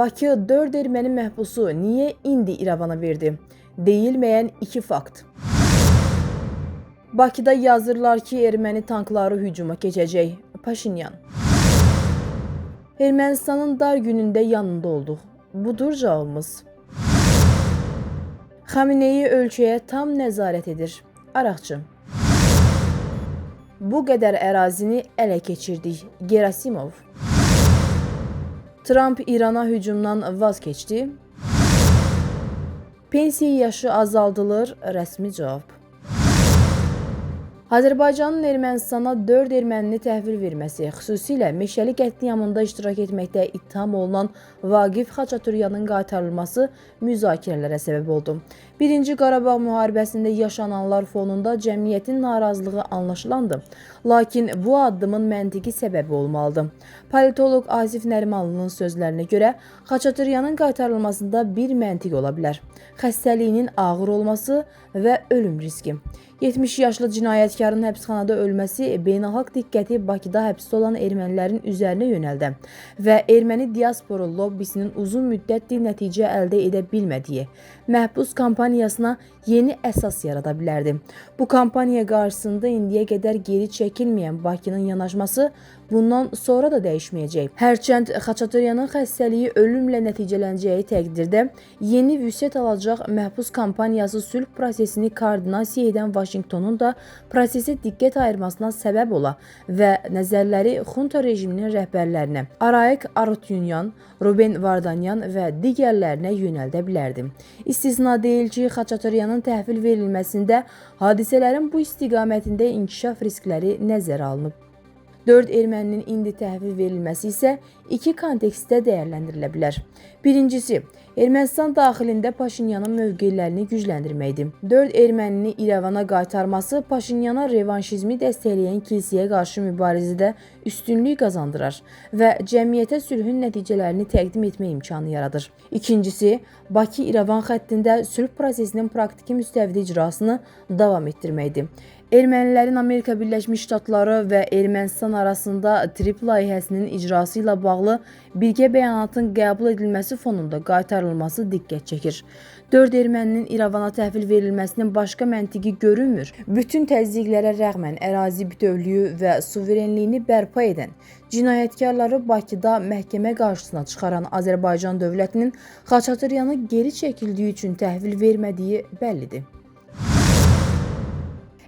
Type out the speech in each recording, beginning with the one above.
Bakı 4 erməni məhbusu niyə indi İrəvana verdi? Deyilməyən 2 fakt. Bakıda yazırlar ki, erməni tankları hücuma keçəcək. Paşinyan. Ermənistanın dar günündə yanında olduq. Budur cavabımız. Xameneyi ölkəyə tam nəzarət edir. Araqçı. Bu qədər ərazini ələ keçirdik. Gerasimov. Trump İrana hücumdan vaz keçdi. Pensiya yaşı azaldılır. Rəsmi cavab. Azərbaycanın Ermənistana 4 ermənini təhvil verməsi, xüsusilə Meşəli qətliamında iştirak etməkdə ittiham olunan Vaqif Xaçaturyanın qaytarılması müzakirələrə səbəb oldu. 1-ci Qarabağ müharibəsində yaşananlar fonunda cəmiyyətin narazılığı anlaşılandı. Lakin bu addımın məntiqi səbəbi olmalıdır. Politoloq Asif Nərimanlının sözlərinə görə Xaçaturyanın qaytarılmasında bir məntiq ola bilər. Xəstəliyinin ağır olması və ölüm riski. 70 yaşlı cinayətkarın həbsxanada ölməsi beynəlxalq diqqəti Bakıda həbsdə olan ermənilərin üzərinə yönəldi və erməni diaspora lobbisinin uzun müddətli nəticə əldə edə bilmədiyi məhbus kampaniyasına yeni əsas yarada bilərdi. Bu kampaniya qarşısında indiyə qədər geri çəkilməyən Bakının yanaşması bundan sonra da dəyişməyəcək. Hərçənd Xaçaturyanın xəstəliyi ölümlə nəticələnəcəyi təqdirdə yeni vüsət alacaq məhbus kampaniyası sülh prosesini koordinasiya edən Vaşinqtonun da prosesə diqqət ayırmasına səbəb ola və nəzərləri xunta rejiminin rəhbərlərinə Arayik Arutyunyan, Ruben Vardanyan və digərlərinə yönəldə bilərdi. İstisna deyil ki, Xaçaturyanın təhvil verilməsində hadisələrin bu istiqamətində inkişaf riskləri nəzərə alınıb. 4 erməninin indi təhvil verilməsi isə 2 kontekstdə dəyərləndirilə bilər. Birincisi, Ermənistan daxilində Paşinyanın mövqelərini gücləndirməkdir. 4 ermənini İrəvana qaytarması Paşinyana revanşizmi dəstəkləyən kilsəyə qarşı mübarizədə üstünlük qazandırar və cəmiyyətə sülhün nəticələrini təqdim etmə imkanı yaradır. İkincisi, Bakı-İrəvan xəttində sülh prosesinin praktiki müstəvidə icrasını davam etdirməkdir. Ermənilərin Amerika Birləşmiş Ştatları və Ermənistan arasında TRIP layihəsinin icrası ilə bağlı birgə bəyanatın qəbul edilməsi fonunda qaytarılması diqqət çəkir. 4 erməninin İrəvana təhvil verilməsinin başqa məntiqi görünmür. Bütün təzyiqlərə rəğmən ərazi bütövlüyü və suverenliyini bərpa edən, cinayətkarları Bakıda məhkəmə qarşısına çıxaran Azərbaycan dövlətinin Xaçaturyanı geri çəkildiyi üçün təhvil vermədiyi bəllidir.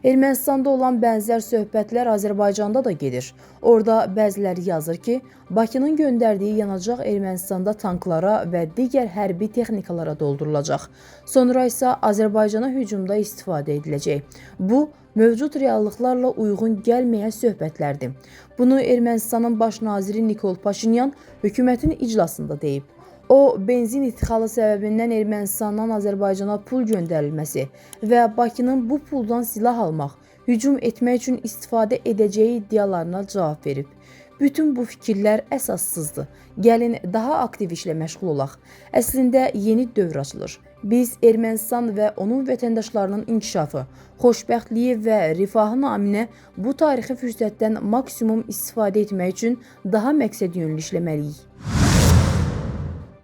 Ermənistanda olan bənzər söhbətlər Azərbaycanda da gedir. Orada bəziləri yazır ki, Bakının göndərdiyi yanacaq Ermənistanda tanklara və digər hərbi texnikalara doldurulacaq. Sonra isə Azərbaycana hücumda istifadə ediləcək. Bu, mövcud reallıqlarla uyğun gəlməyən söhbətlərdir. Bunu Ermənistanın baş naziri Nikol Paşinyan hökumətin iclasında deyib. O, benzin ixalı səbəbindən Ermənistandan Azərbaycana pul göndərilməsi və Bakının bu puldan silah almaq, hücum etmək üçün istifadə edəcəyi iddialarına cavab verib. Bütün bu fikirlər əsassızdır. Gəlin daha aktiv işlə məşğul olaq. Əslində yeni dövr açılır. Biz Ermənistan və onun vətəndaşlarının inkişafı, xoşbəxtliyi və rifahı naminə bu tarixi fürsətdən maksimum istifadə etmək üçün daha məqsədyönlü işləməliyik.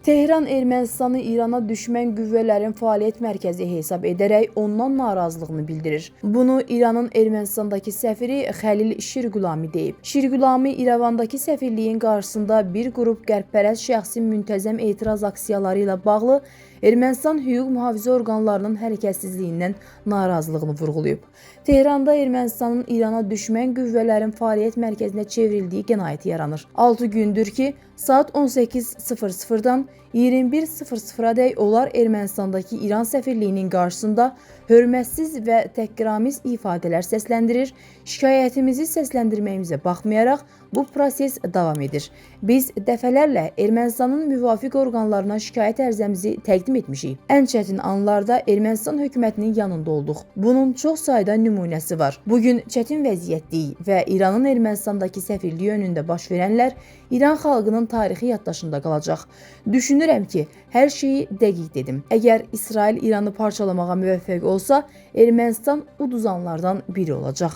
Tehran Ermənistanı İrana düşmən qüvvələrin fəaliyyət mərkəzi hesab edərək ondan narazılığını bildirir. Bunu İranın Ermənistandakı səfiri Xəlil Şirqulami deyib. Şirqulami İrəvandakı səfirliyin qarşısında bir qrup qərbpərəst şəxsin müntəzəm etiraz aksiyaları ilə bağlı Ermənistan hüquq mühafizə orqanlarının hərəkətsizliyindən narazılığını vurğulayıb. Tehranda Ermənistanın İrana düşmən qüvvələrin fəaliyyət mərkəzinə çevrildiyi qənaəti yaranır. 6 gündür ki, saat 18:00-dan 21:00-dək onlar Ermənistandakı İran səfirliyinin qarşısında hörmətsiz və təhqiramiz ifadələr səsləndirir. Şikayətimizi səsləndirməyimizə baxmayaraq bu proses davam edir. Biz dəfələrlə Ermənistanın müvafiq orqanlarına şikayət ərizəmizi təqdim etmişik. Ən çətin anlarda Ermənistan hökumətinin yanında olduq. Bunun çox sayda nümunəsi var. Bugün çətin vəziyyətdəyik və İranın Ermənistandakı səfirliyi önündə baş verənlər İran xalqının tarixi yaddaşında qalacaq. Düşünürəm ki, hər şeyi dəqiq dedim. Əgər İsrail İranı parçalamağa müvəffəq olsa, Ermənistan uduzanlardan biri olacaq.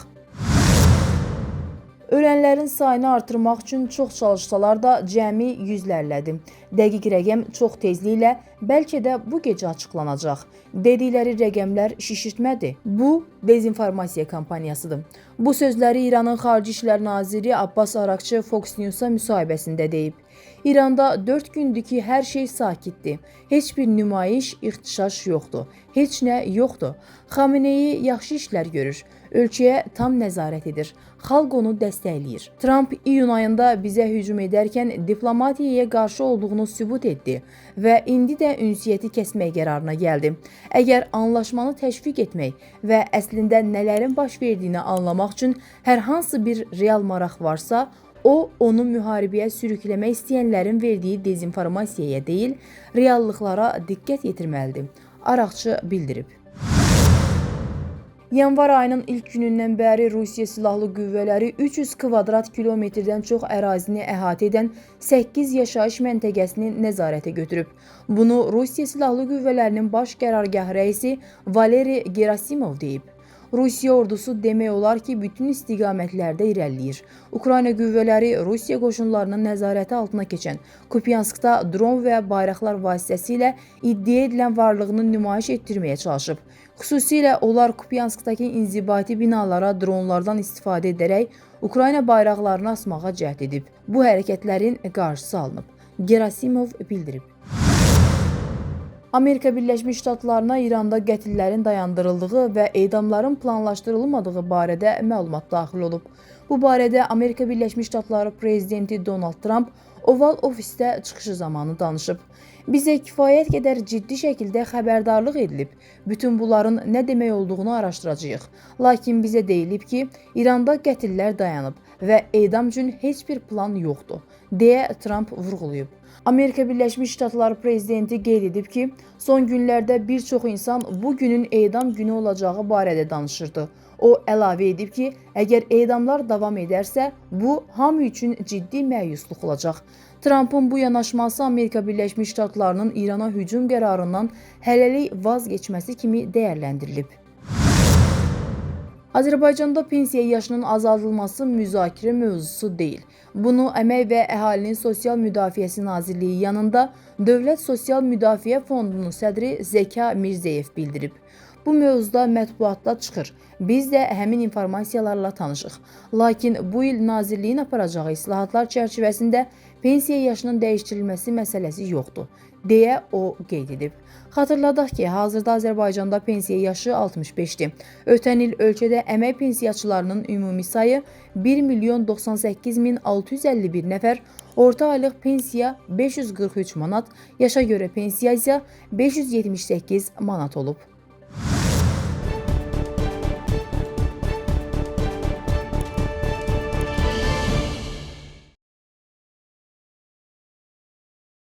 Ölənlərin sayını artırmaq üçün çox çalışsalar da cəmi yüzlərlədir. Dəqiq rəqəm çox tezliklə, bəlkə də bu gecə açıqlanacaq. Dedikləri rəqəmlər şişirtmədir. Bu, dezinformasiya kampaniyasıdır. Bu sözləri İranın Xarici İşlər Naziri Abbas Arakçı Fox News-a müsahibəsində deyib. İranda 4 gündür ki, hər şey sakitdir. Heç bir nümayiş, ixtişaş yoxdur. Heç nə yoxdur. Xameneyi yaxşı işlər görür. Ölkəyə tam nəzarət edir. Xalq onu dəstəkləyir. Trump iyun ayında bizə hücum edərkən diplomatiyaya qarşı olduğunu sübut etdi və indi də ünsiyyəti kəsmək qərarına gəldi. Əgər anlaşmanı təşviq etmək və əslində nələrin baş verdiyini anlamaq üçün hər hansı bir real maraq varsa, o, onu müharibəyə sürükləmək istəyənlərin verdiyi dezinformasiyaya deyil, reallıqlara diqqət yetirməlidir, Araqçı bildirib. Yanvar ayının ilk günündən bəri Rusiya Silahlı Qüvvələri 300 kvadrat kilometrdən çox ərazini əhatə edən 8 yaşayış məntəqəsini nəzarətə götürüb. Bunu Rusiya Silahlı Qüvvələrinin baş qərargah rəisi Valeri Gerasimov deyib. Rusiya ordusu demək olar ki, bütün istiqamətlərdə irəliləyir. Ukrayna qüvvələri Rusiya qoşunlarının nəzarəti altına keçən Kupyanskda dron və bayraqlar vasitəsilə iddia edilən varlığını nümayiş etdirməyə çalışıb. Xüsusilə onlar Kupyanskdakı inzibati binalara dronlardan istifadə edərək Ukrayna bayraqlarını asmağa cəhd edib. Bu hərəkətlərin qarşısı alınıb, Gerasimov bildirib. Amerika Birləşmiş Ştatlarına İranda qətillərin dayandırıldığı və edamların planlaşdırılmadığı barədə məlumat daxil olub. Bu barədə Amerika Birləşmiş Ştatları prezidenti Donald Trump Oval ofisdə çıxışı zamanı danışıb. Bizə kifayət qədər ciddi şəkildə xəbərdarlıq edilib. Bütün bunların nə demək olduğunu araşdıracağıq. Lakin bizə deyilib ki, İranda qətillər dayanıb və edam üçün heç bir plan yoxdur, deyə Trump vurğulayıb. Amerika Birləşmiş Ştatları prezidenti qeyd edib ki, son günlərdə bir çox insan bu günün edam günü olacağı barədə danışırdı. O əlavə edib ki, əgər edamlar davam edərsə, bu hamı üçün ciddi məyusluq olacaq. Trumpın bu yanaşması Amerika Birləşmiş Ştatlarının İrana hücum qərarından hələlik vazgeçməsi kimi dəyərləndirilib. Azərbaycanda pensiya yaşının azaldılması müzakirə mövzusu deyil. Bunu Əmək və Əhalinin Sosial Müdafiəsi Nazirliyi yanında Dövlət Sosial Müdafiə Fondunun sədri Zəka Mirzəyev bildirib. Bu mövzuda mətbuatda çıxır. Biz də həmin informasiyalarla tanışıq. Lakin bu il Nazirliyin aparacağı islahatlar çərçivəsində pensiya yaşının dəyişdirilməsi məsələsi yoxdur, deyə o qeyd edib. Xatırladaq ki, hazırda Azərbaycanda pensiya yaşı 65-dir. Ötən il ölkədə əmək pensiyaçılarının ümumi sayı 1.098.651 nəfər, orta aylıq pensiya 543 manat, yaşa görə pensiya isə 578 manat olub.